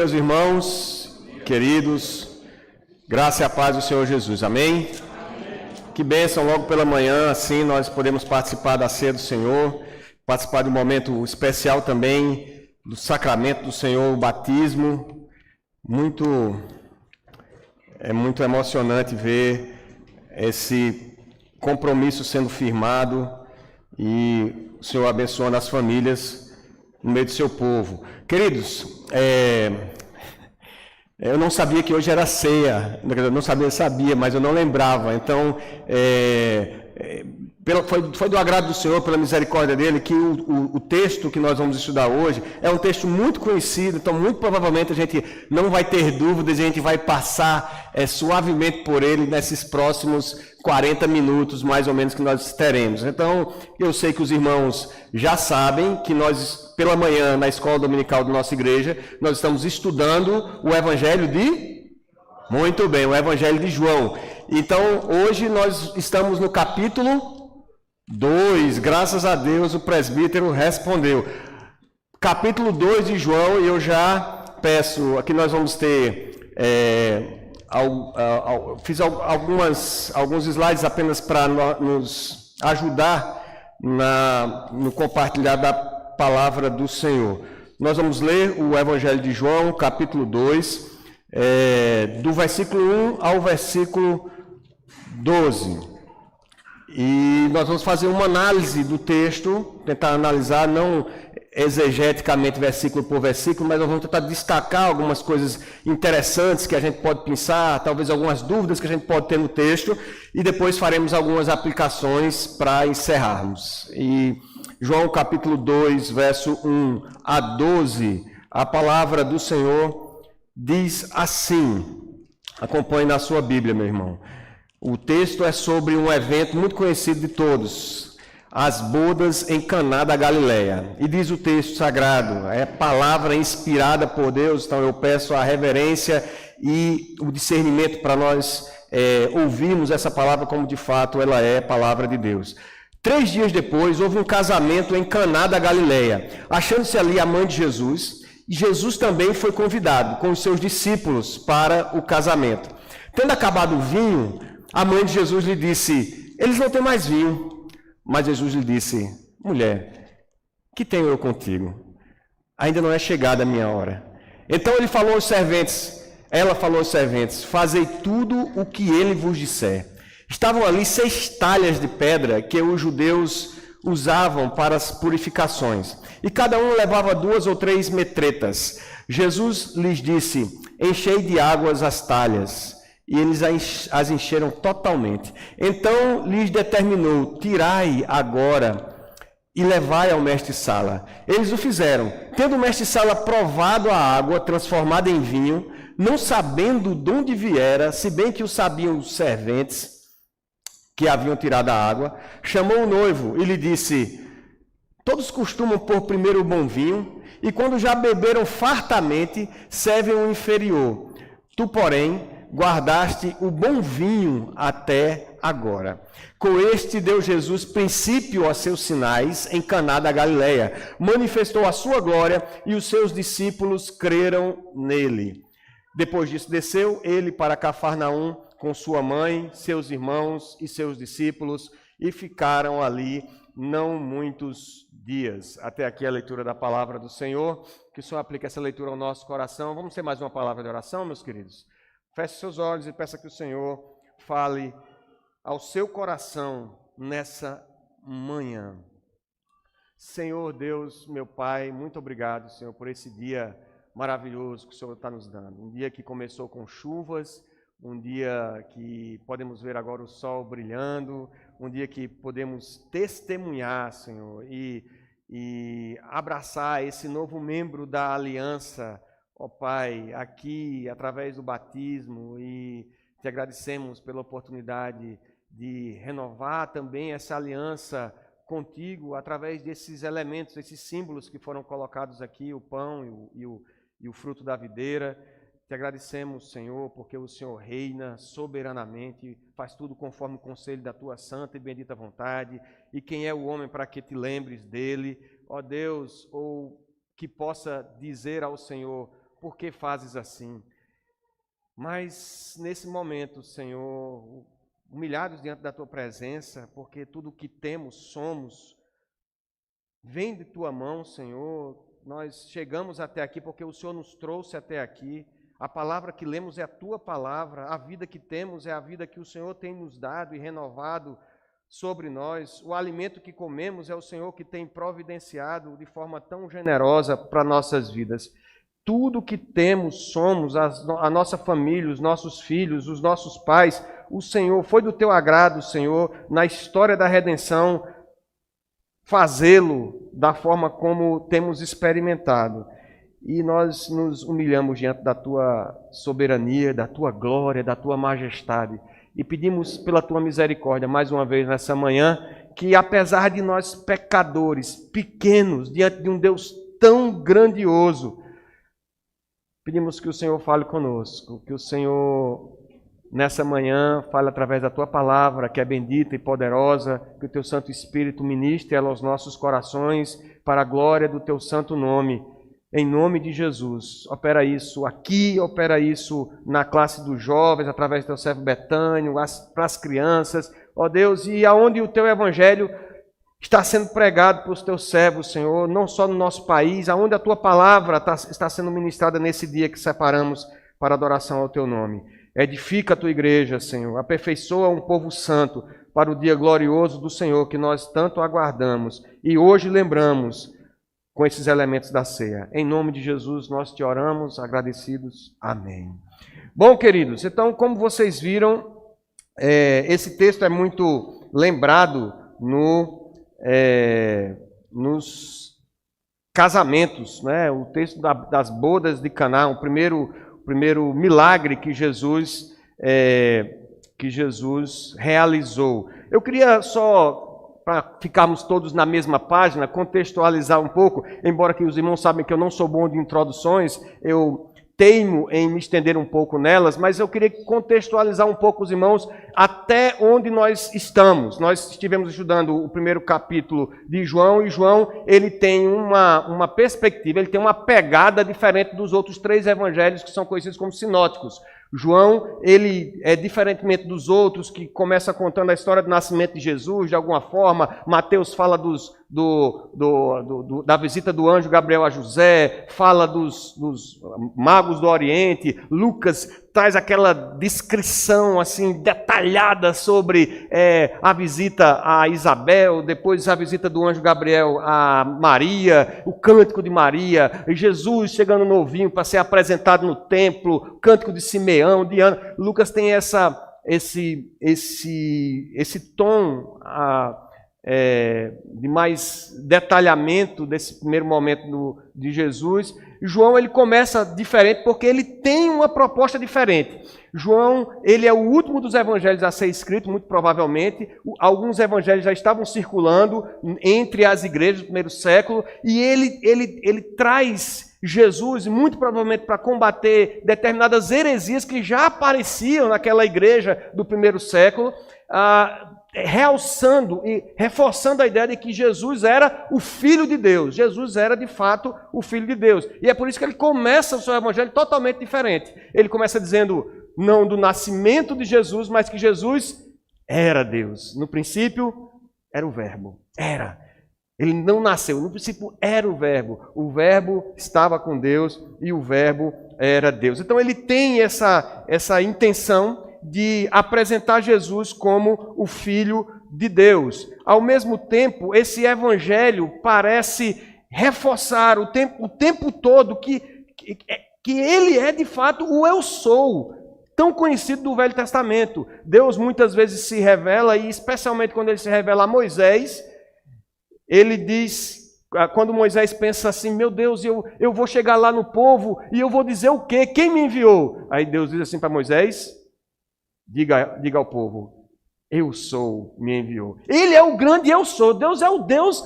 Meus irmãos, queridos, graça e a paz do Senhor Jesus, amém? Que bênção, logo pela manhã, assim nós podemos participar da ceia do Senhor, participar de um momento especial também do sacramento do Senhor, o batismo. É muito emocionante ver esse compromisso sendo firmado e o Senhor abençoando as famílias no meio do seu povo. Queridos, eu não sabia que hoje era ceia, eu não sabia, mas eu não lembrava. Então, foi do agrado do Senhor, pela misericórdia dele, que o texto que nós vamos estudar hoje é um texto muito conhecido, então muito provavelmente a gente não vai ter dúvidas, a gente vai passar suavemente por ele nesses próximos 40 minutos, mais ou menos, que nós teremos. Então, eu sei que os irmãos já sabem que nós, pela manhã, na escola dominical da nossa igreja, nós estamos estudando o Evangelho de... Muito bem, o Evangelho de João. Então, hoje nós estamos no capítulo 2, graças a Deus o presbítero respondeu. Capítulo 2 de João, e eu já peço, aqui nós vamos ter... fiz alguns slides apenas para nos ajudar no compartilhar da palavra do Senhor. Nós vamos ler o Evangelho de João, capítulo 2, do versículo 1 ao versículo 12. E nós vamos fazer uma análise do texto, tentar analisar, não exegeticamente versículo por versículo, mas nós vamos tentar destacar algumas coisas interessantes que a gente pode pensar, talvez algumas dúvidas que a gente pode ter no texto, e depois faremos algumas aplicações para encerrarmos. E João capítulo 2, verso 1 a 12, a palavra do Senhor diz assim, acompanhe na sua Bíblia, meu irmão. O texto é sobre um evento muito conhecido de todos, as bodas em Caná da Galileia. E diz o texto sagrado, é palavra inspirada por Deus, então eu peço a reverência e o discernimento para nós ouvirmos essa palavra como de fato ela é palavra de Deus. 3 dias depois, houve um casamento em Caná da Galileia, achando-se ali a mãe de Jesus, e Jesus também foi convidado com os seus discípulos para o casamento. Tendo acabado o vinho, a mãe de Jesus lhe disse, eles não têm mais vinho. Mas Jesus lhe disse, mulher, que tenho eu contigo? Ainda não é chegada a minha hora. Então ela falou aos serventes, fazei tudo o que ele vos disser. Estavam ali 6 talhas de pedra que os judeus usavam para as purificações. E cada um levava 2 ou 3 metretas. Jesus lhes disse, enchei de águas as talhas. E eles as encheram totalmente. Então lhes determinou, tirai agora e levai ao mestre-sala. Eles o fizeram. Tendo o mestre-sala provado a água transformada em vinho, não sabendo de onde viera, se bem que o sabiam os serventes que haviam tirado a água, chamou o noivo e lhe disse, todos costumam pôr primeiro o bom vinho, e quando já beberam fartamente, servem o inferior. Tu, porém, guardaste o bom vinho até agora. Com este deu Jesus princípio a seus sinais em Caná da Galileia. Manifestou a sua glória e os seus discípulos creram nele. Depois disso desceu ele para Cafarnaum com sua mãe, seus irmãos e seus discípulos e ficaram ali não muitos dias. Até aqui a leitura da palavra do Senhor. Que o Senhor aplique essa leitura ao nosso coração. Vamos ter mais uma palavra de oração, meus queridos? Feche seus olhos e peça que o Senhor fale ao seu coração nessa manhã. Senhor Deus, meu Pai, muito obrigado, Senhor, por esse dia maravilhoso que o Senhor está nos dando. Um dia que começou com chuvas, um dia que podemos ver agora o sol brilhando, um dia que podemos testemunhar, Senhor, e abraçar esse novo membro da aliança, ó Pai, aqui através do batismo, e te agradecemos pela oportunidade de renovar também essa aliança contigo através desses elementos, esses símbolos que foram colocados aqui, o pão e o fruto da videira. Te agradecemos, Senhor, porque o Senhor reina soberanamente, faz tudo conforme o conselho da tua santa e bendita vontade. E quem é o homem para que te lembres dele, ó Deus, ou que possa dizer ao Senhor, por que fazes assim? Mas nesse momento, Senhor, humilhados diante da Tua presença, porque tudo o que temos, somos, vem de Tua mão, Senhor. Nós chegamos até aqui porque o Senhor nos trouxe até aqui. A palavra que lemos é a Tua palavra, a vida que temos é a vida que o Senhor tem nos dado e renovado sobre nós. O alimento que comemos é o Senhor que tem providenciado de forma tão generosa para nossas vidas. Tudo que temos, somos, a nossa família, os nossos filhos, os nossos pais, o Senhor, foi do Teu agrado, Senhor, na história da redenção, fazê-lo da forma como temos experimentado. E nós nos humilhamos diante da Tua soberania, da Tua glória, da Tua majestade. E pedimos pela Tua misericórdia, mais uma vez nessa manhã, que apesar de nós pecadores, pequenos, diante de um Deus tão grandioso, pedimos que o Senhor fale conosco, que o Senhor, nessa manhã, fale através da Tua palavra, que é bendita e poderosa, que o Teu Santo Espírito ministre ela aos nossos corações, para a glória do Teu santo nome. Em nome de Jesus, opera isso aqui, opera isso na classe dos jovens, através do Teu servo Betânio, para as crianças, ó Deus, e aonde o Teu Evangelho está sendo pregado pelos Teus servos, Senhor, não só no nosso país, aonde a Tua palavra está sendo ministrada nesse dia que separamos para adoração ao Teu nome. Edifica a Tua igreja, Senhor, aperfeiçoa um povo santo para o dia glorioso do Senhor que nós tanto aguardamos e hoje lembramos com esses elementos da ceia. Em nome de Jesus nós Te oramos, agradecidos. Amém. Bom, queridos, então como vocês viram, esse texto é muito lembrado nos casamentos, né? O texto das bodas de Caná, o primeiro milagre que Jesus realizou. Eu queria só, para ficarmos todos na mesma página, contextualizar um pouco, embora que os irmãos sabem que eu não sou bom de introduções, eu teimo em me estender um pouco nelas, mas eu queria contextualizar um pouco os irmãos até onde nós estamos. Nós estivemos estudando o primeiro capítulo de João, e João ele tem uma perspectiva, ele tem uma pegada diferente dos outros 3 evangelhos que são conhecidos como sinóticos. João, ele diferentemente dos outros, que começa contando a história do nascimento de Jesus, de alguma forma. Mateus fala da visita do anjo Gabriel a José, fala dos magos do Oriente. Lucas traz aquela descrição assim detalhada sobre a visita a Isabel, depois a visita do anjo Gabriel a Maria, o cântico de Maria, Jesus chegando novinho para ser apresentado no templo, o cântico de Simeão, de Ana. Lucas tem esse tom de mais detalhamento desse primeiro momento de Jesus. João ele começa diferente porque ele tem uma proposta diferente. João ele é o último dos evangelhos a ser escrito, muito provavelmente. Alguns evangelhos já estavam circulando entre as igrejas do primeiro século, e ele traz Jesus, muito provavelmente para combater determinadas heresias que já apareciam naquela igreja do primeiro século, realçando e reforçando a ideia de que Jesus era o Filho de Deus. Jesus era, de fato, o Filho de Deus. E é por isso que ele começa o seu evangelho totalmente diferente. Ele começa dizendo, não do nascimento de Jesus, mas que Jesus era Deus. No princípio, era o Verbo. Era. Ele não nasceu. No princípio, era o Verbo. O Verbo estava com Deus e o Verbo era Deus. Então, ele tem essa intenção de apresentar Jesus como o Filho de Deus. Ao mesmo tempo, esse evangelho parece reforçar o tempo todo que ele é de fato o Eu Sou, tão conhecido do Velho Testamento. Deus muitas vezes se revela, e especialmente quando ele se revela a Moisés, ele diz, quando Moisés pensa assim, meu Deus, eu vou chegar lá no povo e eu vou dizer o quê? Quem me enviou? Aí Deus diz assim para Moisés, diga ao povo, Eu Sou me enviou. Ele é o grande Eu Sou. Deus é o Deus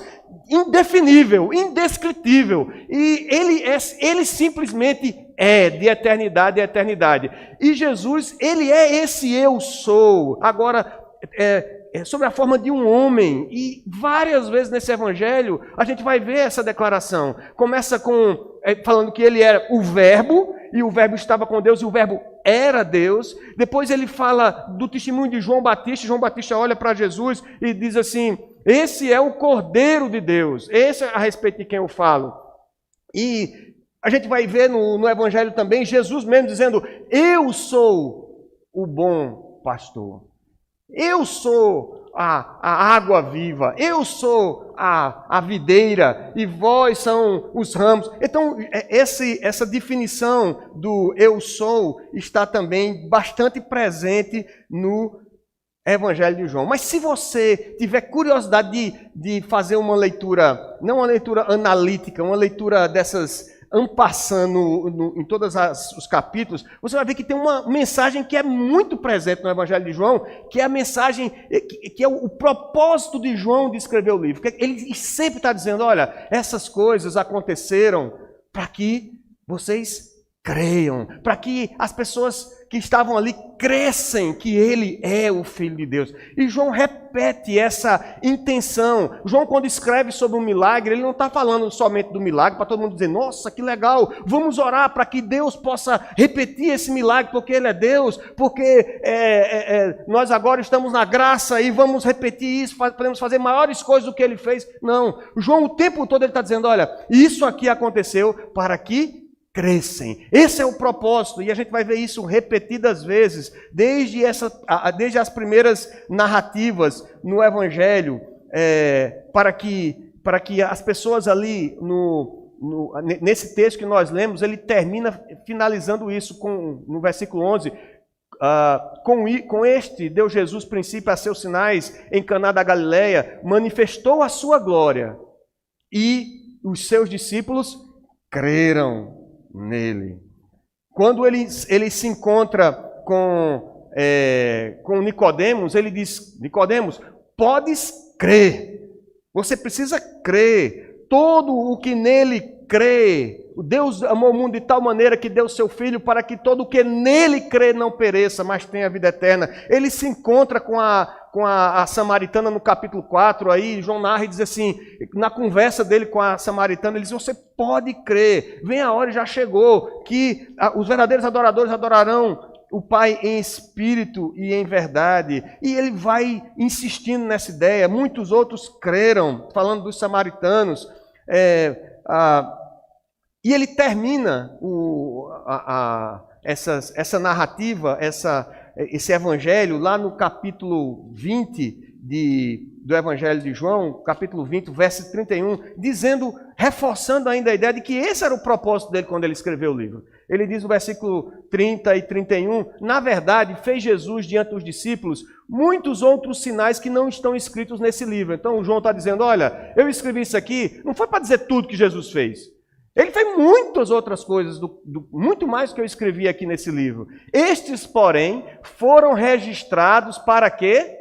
indefinível, indescritível. E ele simplesmente é de eternidade a eternidade. E Jesus, ele é esse Eu Sou. Agora, sobre a forma de um homem. E várias vezes nesse evangelho a gente vai ver essa declaração. Começa falando que ele era o Verbo, e o Verbo estava com Deus, e o Verbo era Deus. Depois ele fala do testemunho de João Batista. João Batista olha para Jesus e diz assim: esse é o Cordeiro de Deus. Esse é a respeito de quem eu falo. E a gente vai ver no evangelho também Jesus mesmo dizendo: eu sou o bom pastor. Eu sou a água viva, eu sou a videira e vós são os ramos. Então, essa definição do eu sou está também bastante presente no Evangelho de João. Mas se você tiver curiosidade de fazer uma leitura, não uma leitura analítica, uma leitura dessas passando em todos os capítulos, você vai ver que tem uma mensagem que é muito presente no Evangelho de João, que é a mensagem, que é o propósito de João de escrever o livro. Ele sempre está dizendo: olha, essas coisas aconteceram para que vocês creiam, para que as pessoas que estavam ali crescem que ele é o Filho de Deus. E João repete essa intenção. João, quando escreve sobre um milagre, ele não está falando somente do milagre para todo mundo dizer: nossa, que legal, vamos orar para que Deus possa repetir esse milagre, porque ele é Deus, porque nós agora estamos na graça e vamos repetir isso, podemos fazer maiores coisas do que ele fez. Não, João o tempo todo ele está dizendo: olha, isso aqui aconteceu para que crescem. Esse é o propósito, e a gente vai ver isso repetidas vezes, desde as primeiras narrativas no Evangelho, para que as pessoas ali, nesse texto que nós lemos, ele termina finalizando isso no versículo 11, com este deu Jesus princípio a seus sinais em Caná da Galileia, manifestou a sua glória, e os seus discípulos creram nele. Quando ele se encontra com Nicodemos, ele diz: Nicodemos, podes crer. Você precisa crer. Todo o que nele crê. Deus amou o mundo de tal maneira que deu seu Filho para que todo o que nele crê não pereça, mas tenha vida eterna. Ele se encontra com a samaritana no capítulo 4, aí João narra e diz assim, na conversa dele com a samaritana, ele diz: você pode crer, vem a hora, já chegou, que os verdadeiros adoradores adorarão o Pai em espírito e em verdade. E ele vai insistindo nessa ideia. Muitos outros creram, falando dos samaritanos. E ele termina essa narrativa, esse evangelho, lá no capítulo 20 do Evangelho de João, capítulo 20, verso 31, reforçando ainda a ideia de que esse era o propósito dele quando ele escreveu o livro. Ele diz no versículo 30 e 31, na verdade, fez Jesus diante dos discípulos muitos outros sinais que não estão escritos nesse livro. Então, João está dizendo: olha, eu escrevi isso aqui, não foi para dizer tudo que Jesus fez. Ele fez muitas outras coisas, muito mais do que eu escrevi aqui nesse livro. Estes, porém, foram registrados para quê?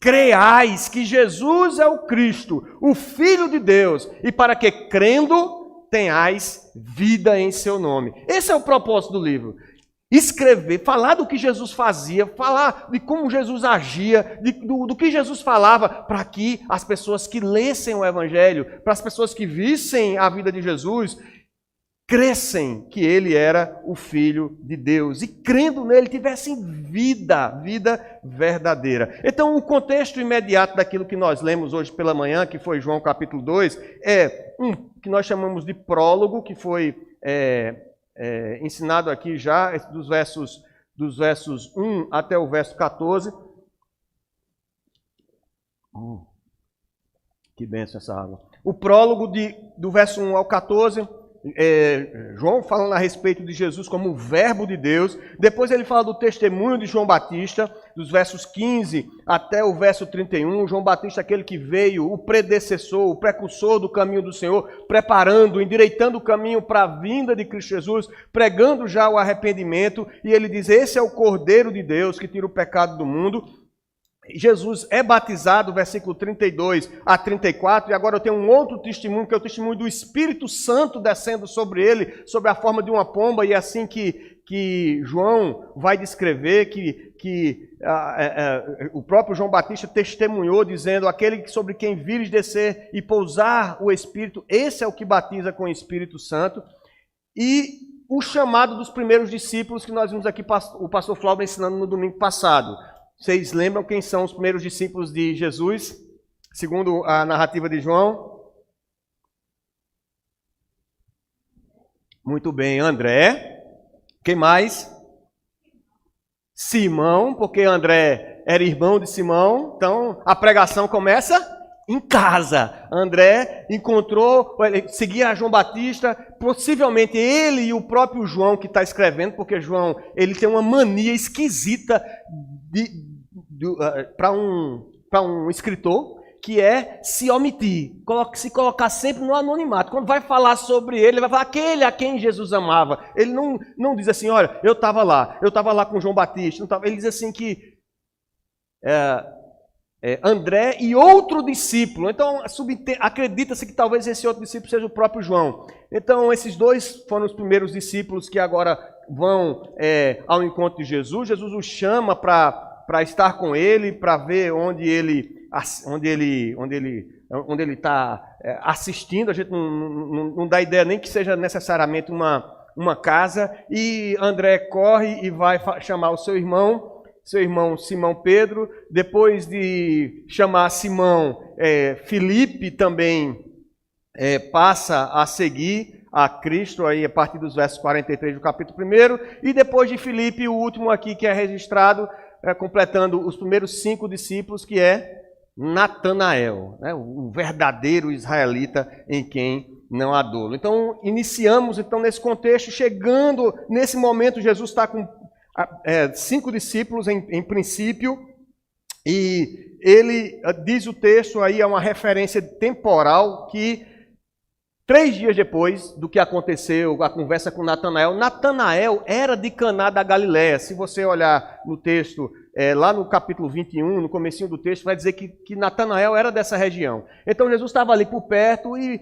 Creais que Jesus é o Cristo, o Filho de Deus, e para que, crendo, tenhais vida em seu nome. Esse é o propósito do livro. Escrever, falar do que Jesus fazia, falar de como Jesus agia, do que Jesus falava, para que as pessoas que lessem o Evangelho, para as pessoas que vissem a vida de Jesus, crescem que ele era o Filho de Deus e, crendo nele, tivessem vida verdadeira. Então, o contexto imediato daquilo que nós lemos hoje pela manhã, que foi João capítulo 2, é que nós chamamos de prólogo, que foi ensinado aqui já, dos versos 1 até o verso 14. Que bênção essa água. O prólogo do verso 1 ao 14... João falando a respeito de Jesus como o Verbo de Deus. Depois ele fala do testemunho de João Batista, dos versos 15 até o verso 31. João Batista, aquele que veio, o predecessor, o precursor do caminho do Senhor, preparando, endireitando o caminho para a vinda de Cristo Jesus, pregando já o arrependimento. E ele diz: esse é o Cordeiro de Deus que tira o pecado do mundo. Jesus é batizado, versículo 32 a 34, e agora eu tenho um outro testemunho, que é o testemunho do Espírito Santo descendo sobre ele, sobre a forma de uma pomba, e assim que que João vai descrever, que o próprio João Batista testemunhou, dizendo: aquele sobre quem vires descer e pousar o Espírito, esse é o que batiza com o Espírito Santo. E o chamado dos primeiros discípulos, que nós vimos aqui o pastor Flávio ensinando no domingo passado. Vocês lembram quem são os primeiros discípulos de Jesus, segundo a narrativa de João? Muito bem, André. Quem mais? Simão, porque André era irmão de Simão. Então, a pregação começa em casa. André seguia João Batista, possivelmente ele e o próprio João que está escrevendo, porque João ele tem uma mania esquisita para um escritor, que é se omitir, se colocar sempre no anonimato. Quando vai falar sobre ele vai falar aquele a quem Jesus amava. Ele não diz assim: olha, eu estava lá com João Batista. Ele diz assim que André e outro discípulo. Então, acredita-se que talvez esse outro discípulo seja o próprio João. Então, esses dois foram os primeiros discípulos que agora vão ao encontro de Jesus. Jesus os chama para estar com ele, para ver onde ele está assistindo. A gente não dá ideia nem que seja necessariamente uma casa. E André corre e vai chamar o seu irmão Simão Pedro. Depois de chamar Simão, Filipe também passa a seguir a Cristo, aí a partir dos versos 43 do capítulo 1. E depois de Filipe, o último aqui que é registrado, completando os primeiros 5 discípulos, que é Natanael, né, o verdadeiro israelita em quem não há dolo. Então, iniciamos nesse contexto, chegando nesse momento, Jesus está com 5 discípulos em princípio, e ele diz o texto aí, é uma referência temporal, que 3 dias depois do que aconteceu, a conversa com Natanael era de Caná da Galileia. Se você olhar no texto, lá no capítulo 21, no comecinho do texto, vai dizer que Natanael era dessa região. Então Jesus estava ali por perto e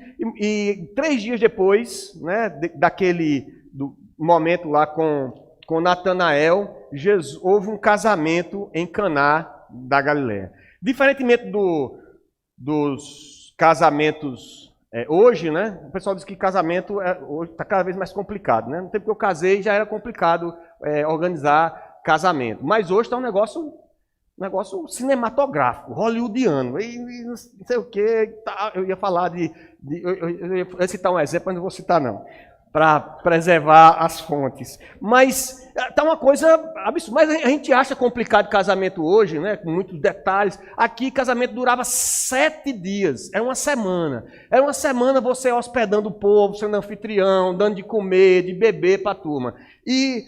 3 dias depois, né, do momento lá com Natanael, houve um casamento em Caná da Galileia. Diferentemente dos casamentos hoje, né? O pessoal diz que casamento hoje está cada vez mais complicado, né? No tempo que eu casei já era complicado organizar casamento, mas hoje está um negócio cinematográfico, hollywoodiano, e não sei o que. Eu ia falar eu ia citar um exemplo, mas não vou citar não, para preservar as fontes. Mas está uma coisa absurda. Mas a gente acha complicado casamento hoje, né? Com muitos detalhes. Aqui, casamento durava 7 dias. Era uma semana. Era uma semana você hospedando o povo, sendo anfitrião, dando de comer, de beber para a turma. E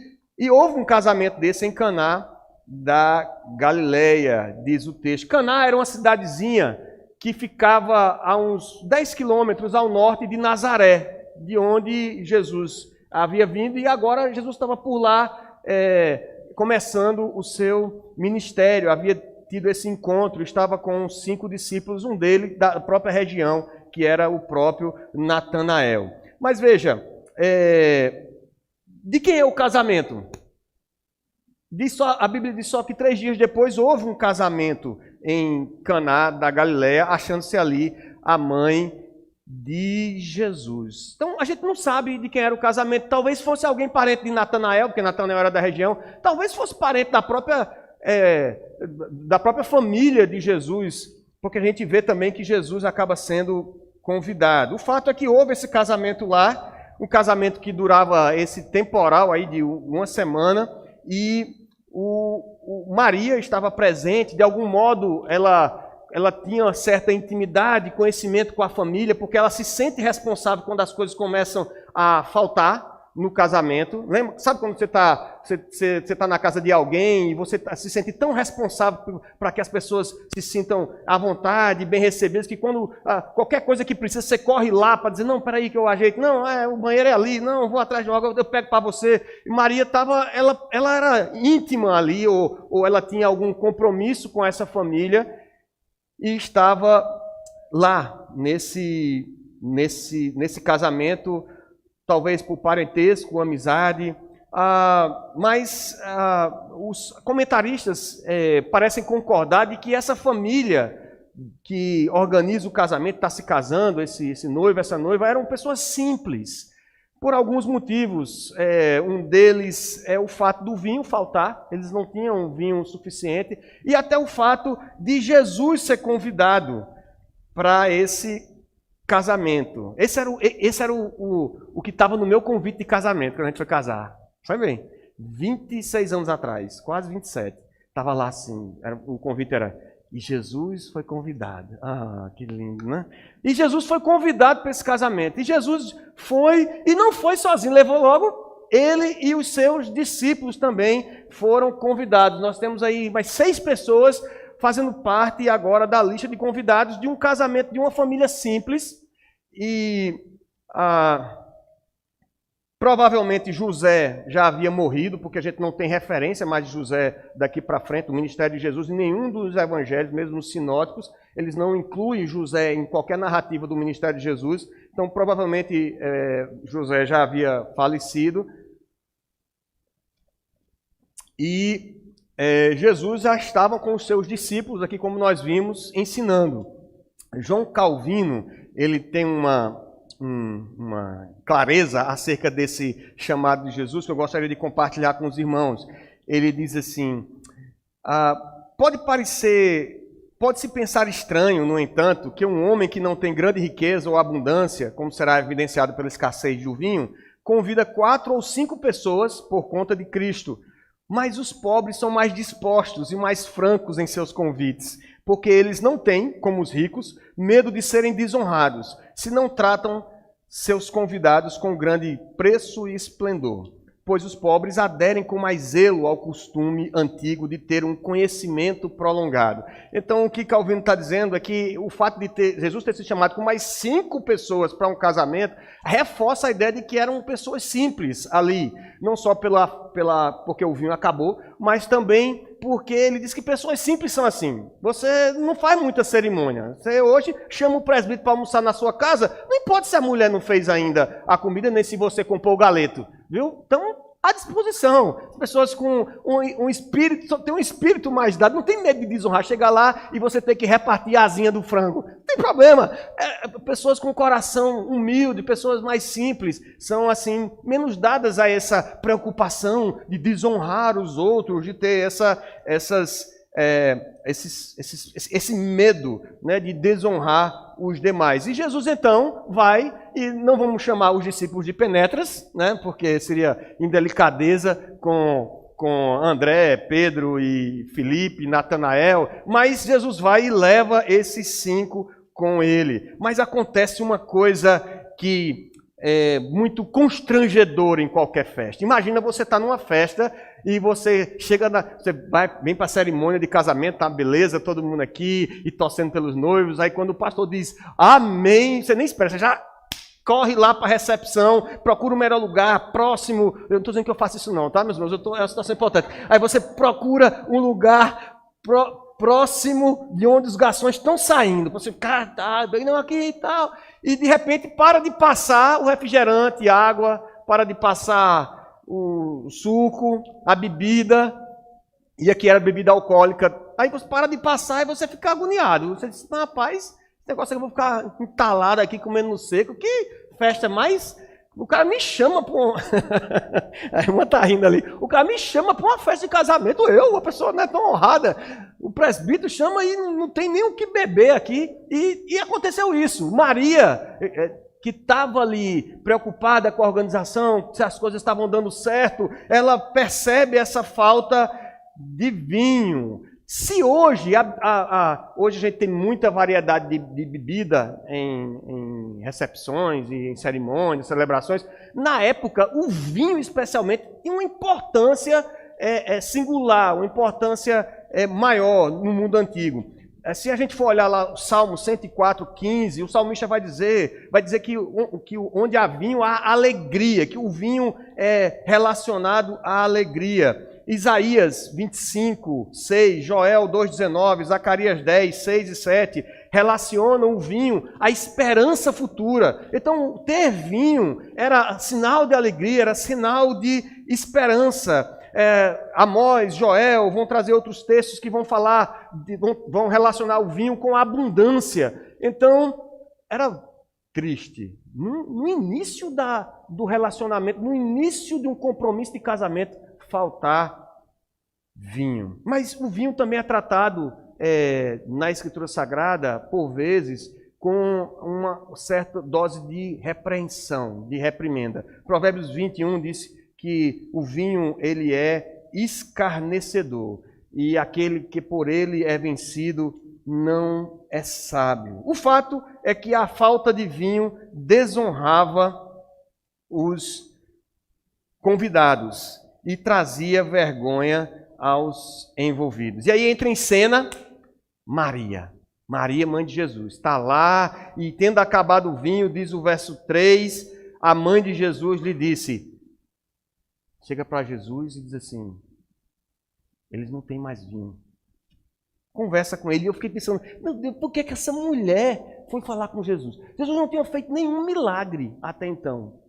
houve um casamento desse em Caná da Galileia, diz o texto. Caná era uma cidadezinha que ficava a uns 10 quilômetros ao norte de Nazaré, de onde Jesus havia vindo, e agora Jesus estava por lá começando o seu ministério. Havia tido esse encontro, estava com 5 discípulos, um deles da própria região, que era o próprio Natanael. Mas veja, de quem é o casamento? A Bíblia diz só que 3 dias depois houve um casamento em Caná da Galileia, achando-se ali a mãe de Jesus. Então, a gente não sabe de quem era o casamento. Talvez fosse alguém parente de Natanael, porque Natanael era da região. Talvez fosse parente da própria família de Jesus, porque a gente vê também que Jesus acaba sendo convidado. O fato é que houve esse casamento lá, um casamento que durava esse temporal aí de uma semana, e Maria estava presente. De algum modo, ela tinha uma certa intimidade, conhecimento com a família, porque ela se sente responsável quando as coisas começam a faltar no casamento. Lembra? Sabe quando você tá na casa de alguém e você se sente tão responsável para que as pessoas se sintam à vontade, bem recebidas, que quando qualquer coisa que precisa, você corre lá para dizer: não, peraí que eu ajeito, não, o banheiro é ali, não, eu vou atrás de água, eu pego para você. E Maria ela era íntima ali, ou ela tinha algum compromisso com essa família, e estava lá nesse casamento, talvez por parentesco, amizade, Mas os comentaristas parecem concordar de que essa família que organiza o casamento, está se casando, esse noivo, essa noiva, eram pessoas simples, por alguns motivos. Um deles é o fato do vinho faltar, eles não tinham vinho suficiente, e até o fato de Jesus ser convidado para esse casamento. Esse era o que estava no meu convite de casamento, quando a gente foi casar. Sabe bem? 26 anos atrás, quase 27. Estava lá assim, o convite era... E Jesus foi convidado. Ah, que lindo, né? E Jesus foi convidado para esse casamento. E Jesus foi, e não foi sozinho, levou logo ele e os seus discípulos também foram convidados. Nós temos aí mais 6 pessoas fazendo parte agora da lista de convidados de um casamento de uma família simples. E provavelmente José já havia morrido, porque a gente não tem referência mais de José daqui para frente, o ministério de Jesus, em nenhum dos evangelhos, mesmo nos sinóticos, eles não incluem José em qualquer narrativa do ministério de Jesus. Então, provavelmente, José já havia falecido. E Jesus já estava com os seus discípulos, aqui como nós vimos, ensinando. João Calvino, ele tem uma clareza acerca desse chamado de Jesus, que eu gostaria de compartilhar com os irmãos. Ele diz assim, pode-se pensar estranho, no entanto, que um homem que não tem grande riqueza ou abundância, como será evidenciado pela escassez do vinho, convida 4 ou 5 pessoas por conta de Cristo. Mas os pobres são mais dispostos e mais francos em seus convites, porque eles não têm, como os ricos, medo de serem desonrados, se não tratam seus convidados com grande preço e esplendor. Pois os pobres aderem com mais zelo ao costume antigo de ter um conhecimento prolongado. Então, o que Calvino está dizendo é que o fato de Jesus ter sido chamado com mais 5 pessoas para um casamento reforça a ideia de que eram pessoas simples ali. Não só porque o vinho acabou, mas também porque ele diz que pessoas simples são assim. Você não faz muita cerimônia. Você hoje chama o presbítero para almoçar na sua casa, não importa se a mulher não fez ainda a comida, nem se você comprou o galeto. Viu? Então, à disposição. As pessoas com um espírito, tem um espírito mais dado, não tem medo de desonrar. Chegar lá e você ter que repartir a asinha do frango. Não tem problema. Pessoas com coração humilde, pessoas mais simples, são assim, menos dadas a essa preocupação de desonrar os outros, de ter esse medo, né, de desonrar os demais. E Jesus então vai, e não vamos chamar os discípulos de penetras, né, porque seria indelicadeza com André, Pedro e Filipe, Natanael, mas Jesus vai e leva esses 5 com ele. Mas acontece uma coisa que é muito constrangedora em qualquer festa. Imagina você estar numa festa e você vem para a cerimônia de casamento, tá, beleza, todo mundo aqui e torcendo pelos noivos. Aí quando o pastor diz amém, você nem espera, você já corre lá para a recepção, procura o melhor lugar, próximo. Eu não estou dizendo que eu faço isso não, tá, meus irmãos? É uma situação importante. Aí você procura um lugar próximo de onde os garçons estão saindo. Você, cara, tá bem, não, aqui e tal. E de repente para de passar o refrigerante, a água, para de passar o suco, a bebida, e aqui era bebida alcoólica. Aí você para de passar e você fica agoniado. Você diz, rapaz, esse negócio aqui eu vou ficar entalado aqui comendo no seco. Que festa mais... O cara me chama para uma... A irmã está rindo ali. O cara me chama para uma festa de casamento. Uma pessoa não é tão honrada. O presbítero chama e não tem nem o que beber aqui. E aconteceu isso. Maria, que estava ali preocupada com a organização, se as coisas estavam dando certo, ela percebe essa falta de vinho. Se hoje, hoje a gente tem muita variedade de bebida em recepções, em cerimônias, celebrações, na época o vinho especialmente tinha uma importância singular, uma importância maior no mundo antigo. Se a gente for olhar lá o Salmo 104:15, o salmista vai dizer que onde há vinho há alegria, que o vinho é relacionado à alegria. Isaías 25:6, Joel 2:19, Zacarias 10:6 e 7, relacionam o vinho à esperança futura. Então, ter vinho era sinal de alegria, era sinal de esperança. Amós, Joel, vão trazer outros textos que vão falar, vão relacionar o vinho com a abundância. Então, era triste. No início do relacionamento, no início de um compromisso de casamento, faltar vinho. Mas o vinho também é tratado na Escritura Sagrada, por vezes, com uma certa dose de repreensão, de reprimenda. Provérbios 21 diz que o vinho ele é escarnecedor e aquele que por ele é vencido não é sábio. O fato é que a falta de vinho desonrava os convidados e trazia vergonha aos envolvidos. E aí entra em cena Maria. Maria, mãe de Jesus, está lá e tendo acabado o vinho, diz o verso 3, a mãe de Jesus lhe disse, chega para Jesus e diz assim, eles não têm mais vinho. Conversa com ele e eu fiquei pensando, meu Deus, por que essa mulher foi falar com Jesus? Jesus não tinha feito nenhum milagre até então.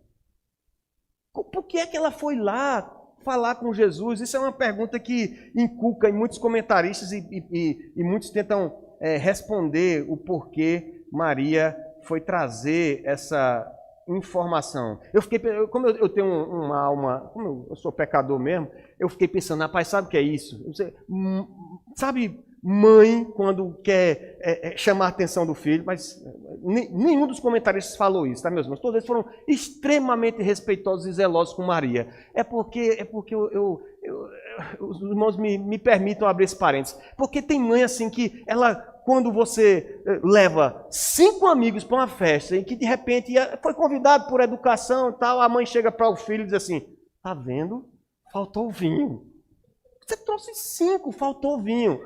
Por que é que ela foi lá falar com Jesus? Isso é uma pergunta que inculca em muitos comentaristas e muitos tentam responder o porquê Maria foi trazer essa informação. Como eu tenho uma alma, como eu sou pecador mesmo, eu fiquei pensando, rapaz, sabe o que é isso? Sabe, mãe, quando quer chamar a atenção do filho, mas nenhum dos comentaristas falou isso, tá, meus irmãos? Todos eles foram extremamente respeitosos e zelosos com Maria. É porque os irmãos me permitam abrir esse parênteses. Porque tem mãe assim que ela, quando você leva 5 amigos para uma festa e que de repente foi convidado por educação e tal, a mãe chega para o filho e diz assim, tá vendo? Faltou vinho. Você trouxe 5, faltou vinho.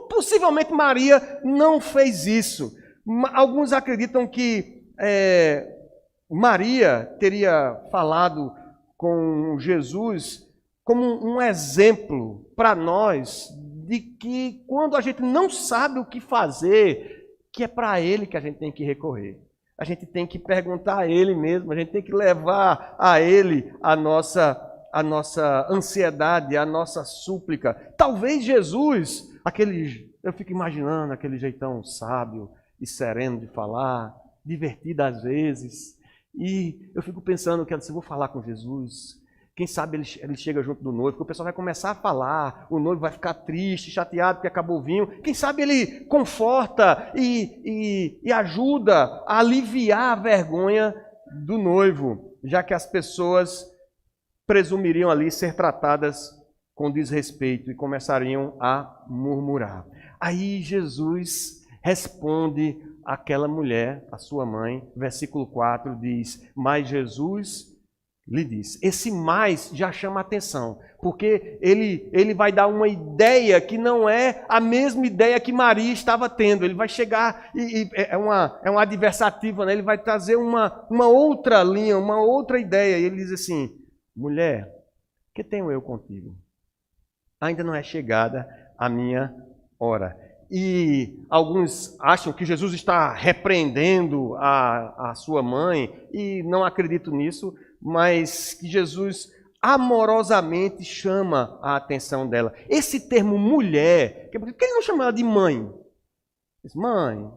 Possivelmente Maria não fez isso. Alguns acreditam que Maria teria falado com Jesus como um exemplo para nós de que quando a gente não sabe o que fazer, que é para Ele que a gente tem que recorrer. A gente tem que perguntar a Ele mesmo, a gente tem que levar a Ele a nossa ansiedade, a nossa súplica. Talvez Jesus, eu fico imaginando aquele jeitão sábio e sereno de falar, divertido às vezes, e eu fico pensando que se eu vou falar com Jesus, quem sabe ele chega junto do noivo, porque o pessoal vai começar a falar, o noivo vai ficar triste, chateado porque acabou o vinho, quem sabe ele conforta e ajuda a aliviar a vergonha do noivo, já que as pessoas presumiriam ali ser tratadas com desrespeito e começariam a murmurar. Aí Jesus responde àquela mulher, a sua mãe, versículo 4 diz, mas Jesus lhe diz. Esse mais já chama a atenção, porque ele vai dar uma ideia que não é a mesma ideia que Maria estava tendo. Ele vai chegar, é uma adversativa, né? Ele vai trazer uma outra linha, uma outra ideia. E ele diz assim, mulher, que tenho eu contigo? Ainda não é chegada a minha hora. E alguns acham que Jesus está repreendendo a sua mãe, e não acredito nisso, mas que Jesus amorosamente chama a atenção dela. Esse termo mulher, por que ele não chama ela de mãe? Diz, mãe,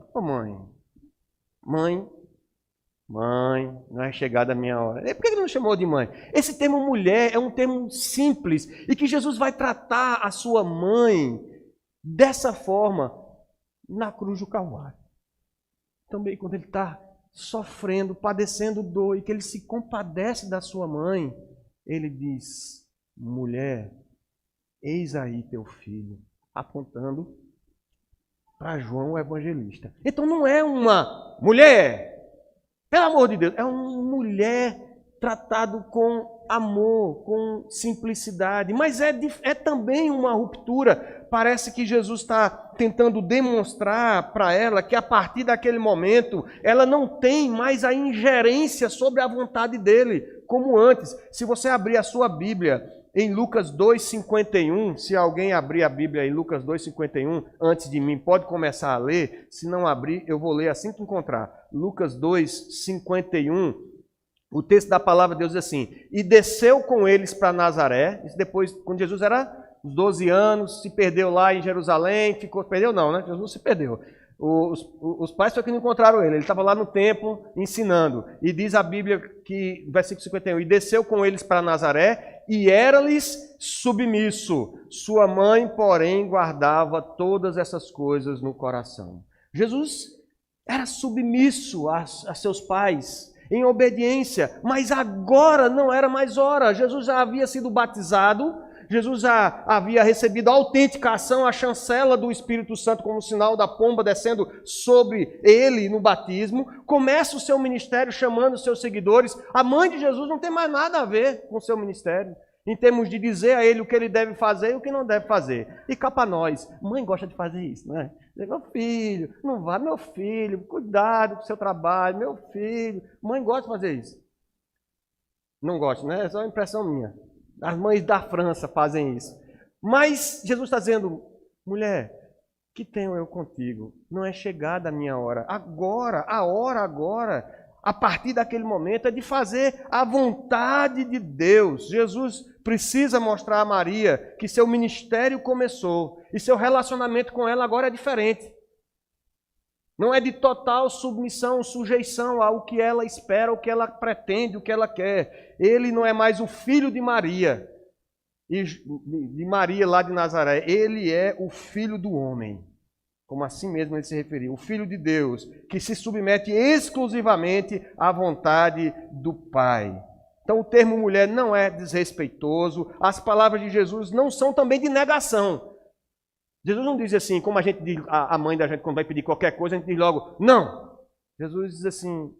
não é chegada a minha hora. Por que ele não chamou de mãe? Esse termo mulher é um termo simples e que Jesus vai tratar a sua mãe dessa forma na cruz do Calvário. Também quando ele está sofrendo, padecendo dor e que ele se compadece da sua mãe, ele diz, mulher, eis aí teu filho, apontando para João o evangelista. Então não é uma mulher, pelo amor de Deus, é uma mulher tratado com amor, com simplicidade, mas é também uma ruptura. Parece que Jesus está tentando demonstrar para ela que a partir daquele momento ela não tem mais a ingerência sobre a vontade dele, como antes. Se você abrir a sua Bíblia Em Lucas 2,51, se alguém abrir a Bíblia em Lucas 2,51, antes de mim, pode começar a ler. Se não abrir, eu vou ler assim que encontrar. Lucas 2,51, o texto da palavra de Deus diz assim: e desceu com eles para Nazaré. Isso depois, quando Jesus era uns 12 anos, se perdeu lá em Jerusalém, perdeu não, né? Jesus não se perdeu. Os pais foi que não encontraram ele estava lá no templo ensinando. E diz a Bíblia que, versículo 51, e desceu com eles para Nazaré, e era-lhes submisso. Sua mãe, porém, guardava todas essas coisas no coração. Jesus era submisso a seus pais, em obediência, mas agora não era mais hora. Jesus já havia sido batizado, Jesus já havia recebido a autenticação, a chancela do Espírito Santo como sinal da pomba descendo sobre ele no batismo. Começa o seu ministério chamando os seus seguidores. A mãe de Jesus não tem mais nada a ver com o seu ministério, em termos de dizer a ele o que ele deve fazer e o que não deve fazer. E cá para nós, mãe gosta de fazer isso, não é? Meu filho, não vá, meu filho, cuidado com o seu trabalho, meu filho. Mãe gosta de fazer isso. Não gosta, né? É só uma impressão minha. As mães da França fazem isso. Mas Jesus está dizendo, mulher, que tenho eu contigo? Não é chegada a minha hora. Agora, a hora agora, a partir daquele momento, é de fazer a vontade de Deus. Jesus precisa mostrar a Maria que seu ministério começou e seu relacionamento com ela agora é diferente. Não é de total submissão, sujeição ao que ela espera, o que ela pretende, o que ela quer. Ele não é mais o filho de Maria, de Maria lá de Nazaré. Ele é o filho do homem, como assim mesmo ele se referiu. O filho de Deus, que se submete exclusivamente à vontade do Pai. Então o termo mulher não é desrespeitoso. As palavras de Jesus não são também de negação. Jesus não diz assim, como a gente diz, a mãe da gente quando vai pedir qualquer coisa, a gente diz logo, não. Jesus diz assim,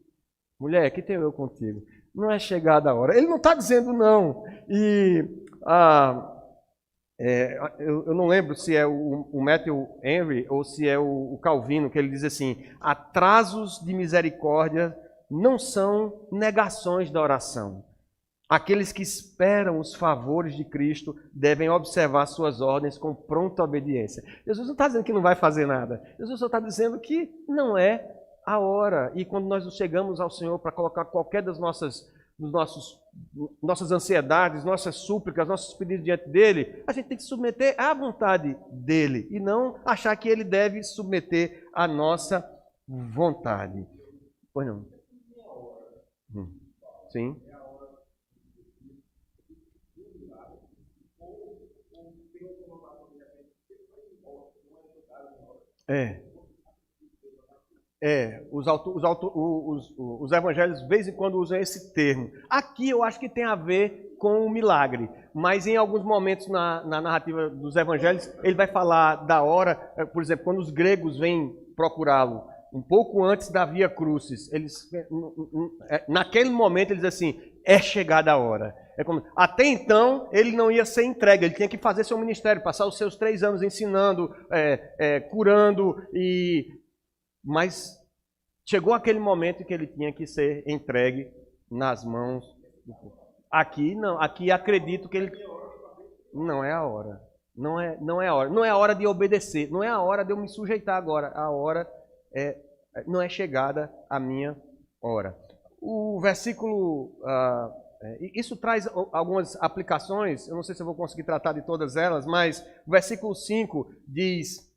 mulher, que tenho eu contigo? Não é chegada a hora. Ele não está dizendo não. E eu não lembro se é o Matthew Henry ou se é o Calvino, que ele diz assim, atrasos de misericórdia não são negações da oração. Aqueles que esperam os favores de Cristo devem observar suas ordens com pronta obediência. Jesus não está dizendo que não vai fazer nada. Jesus só está dizendo que não é a hora. E quando nós chegamos ao Senhor para colocar qualquer das nossas ansiedades, nossas súplicas, nossos pedidos diante dele, a gente tem que submeter à vontade dele e não achar que ele deve submeter à nossa vontade. Pois não? Sim. Os evangelhos de vez em quando usam esse termo. Aqui eu acho que tem a ver com o milagre, mas em alguns momentos na narrativa dos evangelhos ele vai falar da hora, por exemplo, quando os gregos vêm procurá-lo, um pouco antes da Via Crucis, naquele momento eles dizem assim, é chegada a hora. Até então, ele não ia ser entregue, ele tinha que fazer seu ministério, passar os seus 3 anos ensinando, curando, mas chegou aquele momento em que ele tinha que ser entregue nas mãos do povo. Aqui não, aqui acredito que ele... Não é a hora, não é a hora, não é a hora de obedecer, não é a hora de eu me sujeitar agora, a hora não é chegada a minha hora. O versículo... isso traz algumas aplicações, eu não sei se eu vou conseguir tratar de todas elas, mas o versículo 5 diz,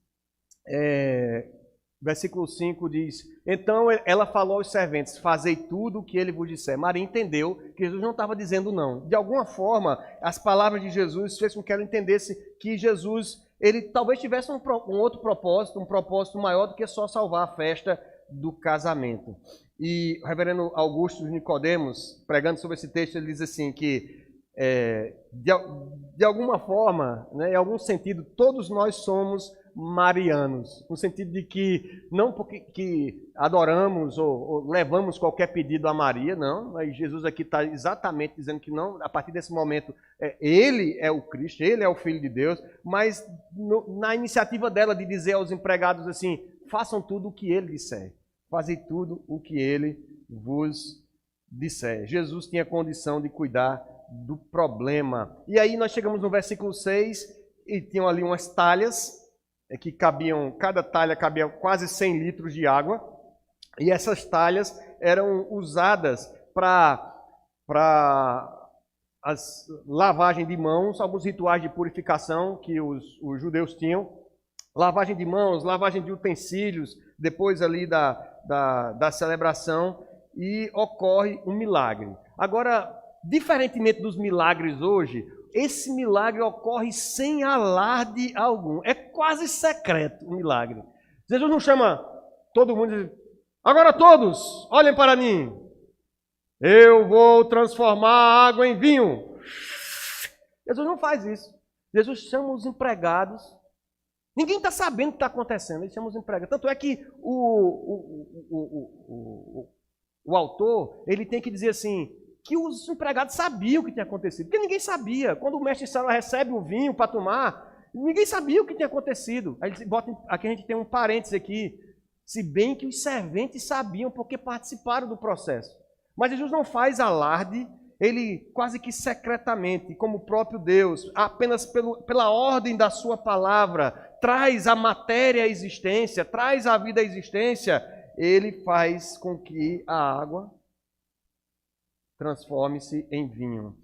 então ela falou aos serventes, fazei tudo o que ele vos disser. Maria entendeu que Jesus não estava dizendo não. De alguma forma, as palavras de Jesus fez com que ela entendesse que Jesus, ele talvez tivesse um outro propósito, um propósito maior do que só salvar a festa do casamento. E o reverendo Augusto Nicodemos, pregando sobre esse texto, ele diz assim que, de alguma forma, né, em algum sentido, todos nós somos marianos, no sentido de que, não porque que adoramos ou levamos qualquer pedido a Maria, não, mas Jesus aqui está exatamente dizendo que não, a partir desse momento, ele é o Cristo, ele é o Filho de Deus, mas na iniciativa dela de dizer aos empregados assim, façam tudo o que ele disser. Fazei tudo o que ele vos disser. Jesus tinha condição de cuidar do problema. E aí nós chegamos no versículo 6 e tinham ali umas talhas que cabiam, cada talha cabia quase 100 litros de água, e essas talhas eram usadas para as lavagem de mãos, alguns rituais de purificação que os judeus tinham, lavagem de mãos, lavagem de utensílios, depois ali da celebração, e ocorre um milagre. Agora, diferentemente dos milagres hoje, esse milagre ocorre sem alarde algum. É quase secreto o milagre. Jesus não chama todo mundo e diz, agora todos, olhem para mim. Eu vou transformar a água em vinho. Jesus não faz isso. Jesus chama os empregados. Ninguém está sabendo o que está acontecendo. Ele chama os empregados. Tanto é que o autor, ele tem que dizer assim, que os empregados sabiam o que tinha acontecido. Porque ninguém sabia. Quando o mestre Sala recebe o vinho para tomar, ninguém sabia o que tinha acontecido. Aí aqui a gente tem um parênteses aqui. Se bem que os serventes sabiam porque participaram do processo. Mas Jesus não faz alarde, ele quase que secretamente, como o próprio Deus, apenas pela ordem da sua palavra, traz a matéria à existência, traz a vida à existência, ele faz com que a água transforme-se em vinho.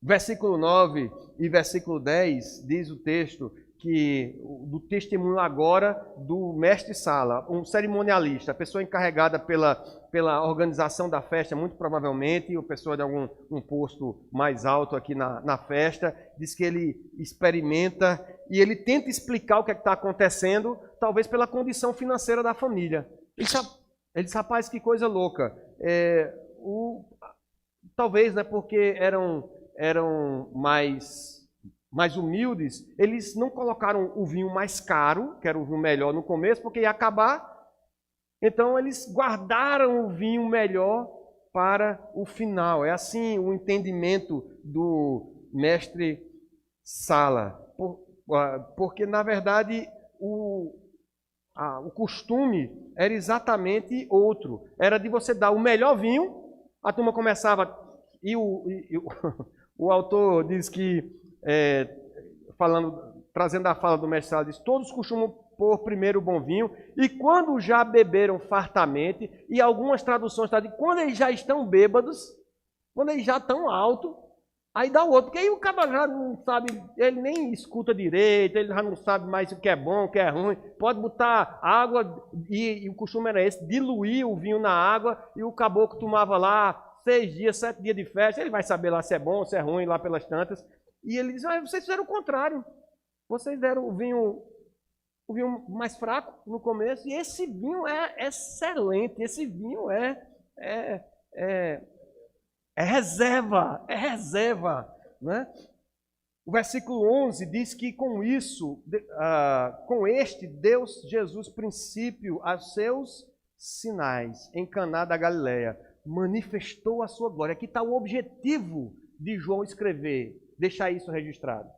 Versículo 9 e versículo 10 diz o texto que do testemunho agora do mestre Sala, um cerimonialista, a pessoa encarregada pela organização da festa, muito provavelmente, ou pessoa de um posto mais alto aqui na festa, diz que ele experimenta e ele tenta explicar o que está acontecendo, talvez pela condição financeira da família. Ele diz, rapaz, que coisa louca. Talvez, né, porque eram mais humildes, eles não colocaram o vinho mais caro, que era o vinho melhor no começo, porque ia acabar. Então eles guardaram o vinho melhor para o final. É assim o entendimento do mestre Sala. Porque, na verdade, o costume era exatamente outro. Era de você dar o melhor vinho, a turma começava... E o autor diz que, trazendo a fala do mestre Sala, diz, todos costumam pôr primeiro o bom vinho, e quando já beberam fartamente, e algumas traduções estão dizendo, quando eles já estão bêbados, quando eles já estão altos, aí dá o outro, porque aí o cara já não sabe, ele nem escuta direito, ele já não sabe mais o que é bom, o que é ruim, pode botar água, e o costume era esse, diluir o vinho na água, e o caboclo tomava lá 6 dias, 7 dias de festa, ele vai saber lá se é bom, se é ruim, lá pelas tantas, e ele diz, vocês fizeram o contrário, vocês deram o vinho mais fraco no começo, e esse vinho é excelente, esse vinho é reserva, né? O versículo 11 diz que com isso, com este, Deus, Jesus, princípio aos seus sinais em Caná da Galileia, manifestou a sua glória. Aqui está o objetivo de João escrever, deixar isso registrado.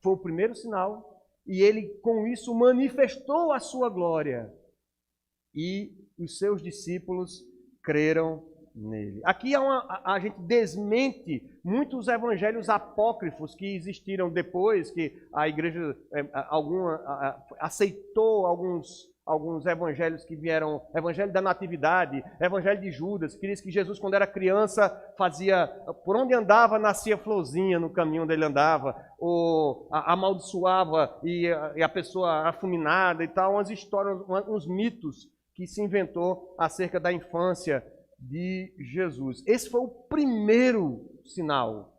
Foi o primeiro sinal, e ele com isso manifestou a sua glória. E os seus discípulos creram nele. Aqui a gente desmente muitos evangelhos apócrifos que existiram depois, que a igreja aceitou alguns evangelhos que vieram, evangelho da natividade, evangelho de Judas, que diz que Jesus, quando era criança, fazia, por onde andava, nascia florzinha no caminho onde ele andava, ou amaldiçoava e a pessoa afuminada e tal, umas histórias, uns mitos que se inventou acerca da infância de Jesus. Esse foi o primeiro sinal.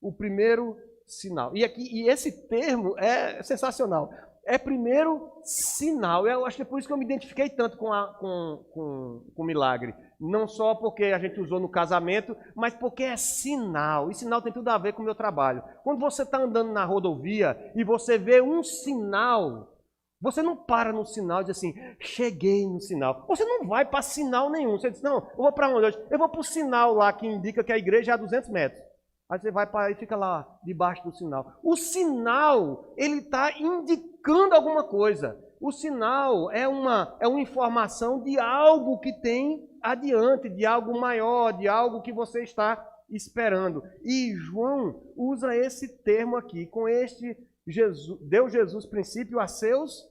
O primeiro sinal. E esse termo é sensacional. É primeiro sinal. Eu acho que é por isso que eu me identifiquei tanto com o milagre. Não só porque a gente usou no casamento, mas porque é sinal. E sinal tem tudo a ver com o meu trabalho. Quando você está andando na rodovia e você vê um sinal, você não para no sinal e diz assim, cheguei no sinal. Você não vai para sinal nenhum. Você diz, não, eu vou para onde hoje? Eu vou para o sinal lá que indica que a igreja é a 200 metros. Aí você vai para e fica lá, debaixo do sinal. O sinal, ele está indicando alguma coisa. O sinal é uma informação de algo que tem adiante, de algo maior, de algo que você está esperando. E João usa esse termo aqui, com este Jesus, deu Jesus princípio a seus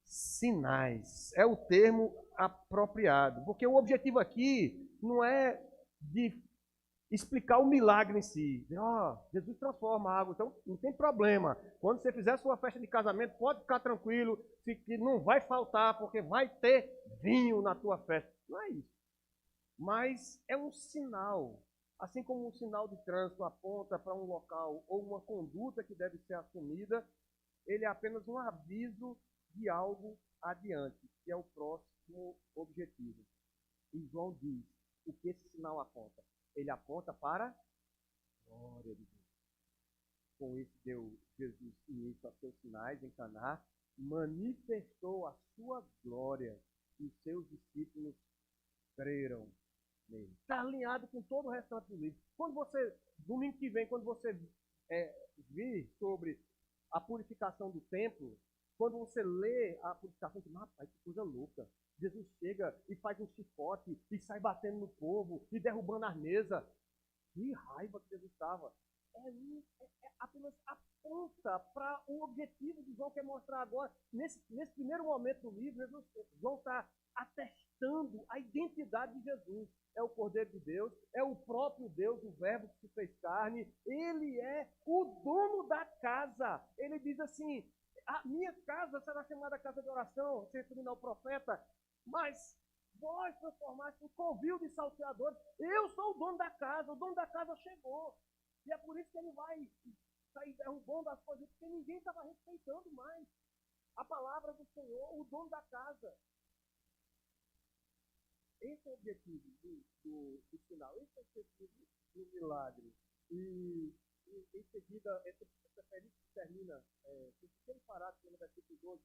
sinais. É o termo apropriado, porque o objetivo aqui não é de explicar o milagre em si. Jesus transforma a água, então não tem problema. Quando você fizer sua festa de casamento, pode ficar tranquilo, que não vai faltar, porque vai ter vinho na tua festa. Não é isso. Mas é um sinal. Assim como um sinal de trânsito aponta para um local ou uma conduta que deve ser assumida, ele é apenas um aviso de algo adiante, que é o próximo objetivo. E João diz o que esse sinal aponta. Ele aponta para a glória de Deus. Com isso deu Jesus início a seus sinais em Caná, manifestou a sua glória e os seus discípulos creram nele. Está alinhado com todo o restante do livro. Quando você, domingo que vem, quando você vir sobre a purificação do templo, quando você lê a purificação, você diz, rapaz, que coisa louca. Jesus chega e faz um chicote e sai batendo no povo e derrubando as mesas. Que raiva que Jesus estava. Apenas aponta para o objetivo que João quer mostrar agora. Nesse primeiro momento do livro, João está atestando a identidade de Jesus. É o Cordeiro de Deus, é o próprio Deus, o Verbo que se fez carne. Ele é o dono da casa. Ele diz assim, a minha casa será chamada casa de oração, se referindo ao profeta, mas vós transformaste em covil de salteadores. Eu sou o dono da casa chegou. E é por isso que ele vai sair derrubando as coisas, porque ninguém estava respeitando mais a palavra do Senhor, o dono da casa. Esse é o objetivo do sinal, esse é o objetivo do milagre. E em seguida, essa perícia termina, se você parar no versículo 12,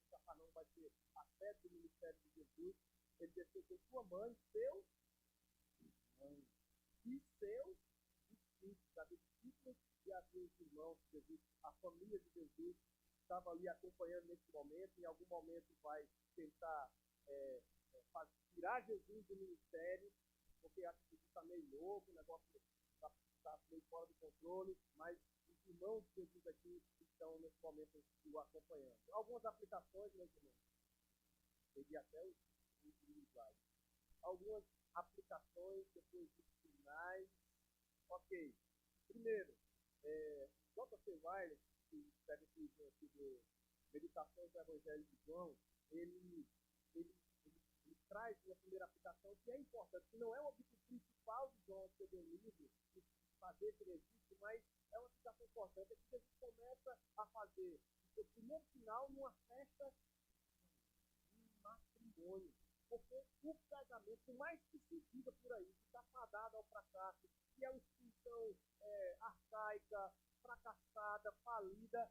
Cafarnaum vai ser a sede do ministério de Jesus. Ele desceu com sua mãe, seus irmãos e seus discípulos, havia discípulos e havia os irmãos de Jesus, a família de Jesus estava ali acompanhando nesse momento. Em algum momento vai tentar tirar Jesus do ministério, porque acha que está meio louco, o negócio está meio fora do controle, mas os irmãos de Jesus aqui estão nesse momento o acompanhando. Algumas aplicações, meus irmãos, peguei até os slides. Algumas aplicações, depois dos sinais. Ok. Primeiro, J.C. Wiley, que escreve esse livro aqui do Meditações do Evangelho de João, ele traz uma primeira aplicação que é importante, que não é o objetivo principal de João escrever um livro, de fazer esse registro, mas é uma aplicação importante, é que Jesus começa a fazer o seu primeiro sinal numa festa de matrimônio. Porque o casamento, por mais que se diga por aí, que está fadado ao fracasso, que é uma instituição arcaica, fracassada, falida,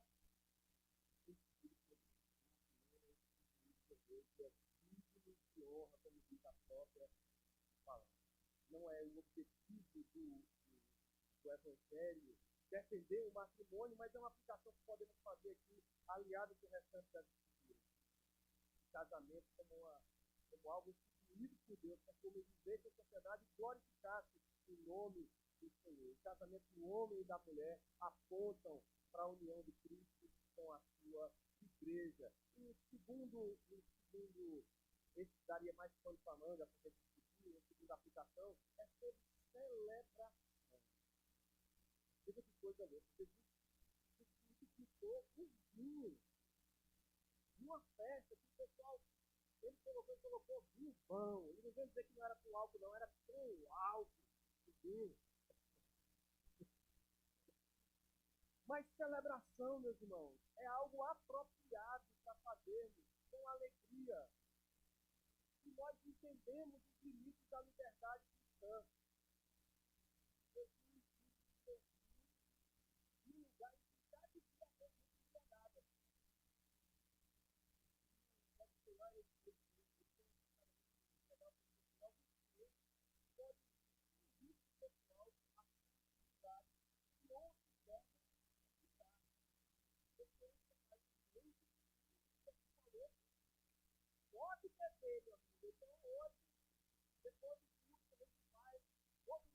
de honra, como diz a própria palavra. Não é o objetivo do Evangelho defender o matrimônio, mas é uma aplicação que podemos fazer aqui, aliado com o restante das escrituras. Casamento como algo instituído por Deus, para que o homem vivesse a sociedade e glorificasse o nome do Senhor. O casamento do homem e da mulher apontam para a união de Cristo com a sua igreja. E segundo esse daria mais pano para manga, porque a segunda aplicação é sobre celebração. Veja que coisa louca. Jesus multiplicou o vinho numa festa que o pessoal, ele colocou vinho bom. Ele não veio dizer que não era com álcool, não, era com álcool o vinho. Mas celebração, meus irmãos, é algo apropriado para fazermos com alegria. E nós entendemos os limites da liberdade cristã. Jesus disse um lugar em que cada dia é muito liberdade. Pode ser lá esse pode beber, meu amigo. Então hoje, depois de tudo que a gente faz, vamos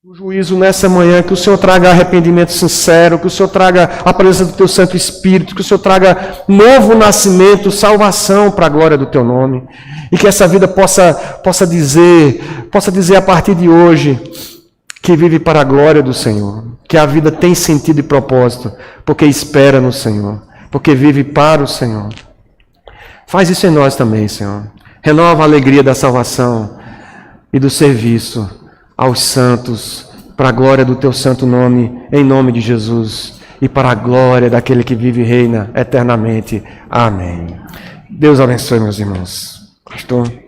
o juízo nessa manhã, que o Senhor traga arrependimento sincero, que o Senhor traga a presença do Teu Santo Espírito, que o Senhor traga novo nascimento, salvação para a glória do Teu nome. E que essa vida possa dizer a partir de hoje, que vive para a glória do Senhor. Que a vida tem sentido e propósito, porque espera no Senhor, porque vive para o Senhor. Faz isso em nós também, Senhor. Renova a alegria da salvação e do serviço aos santos, para a glória do Teu santo nome, em nome de Jesus, e para a glória daquele que vive e reina eternamente. Amém. Deus abençoe, meus irmãos. Pastor.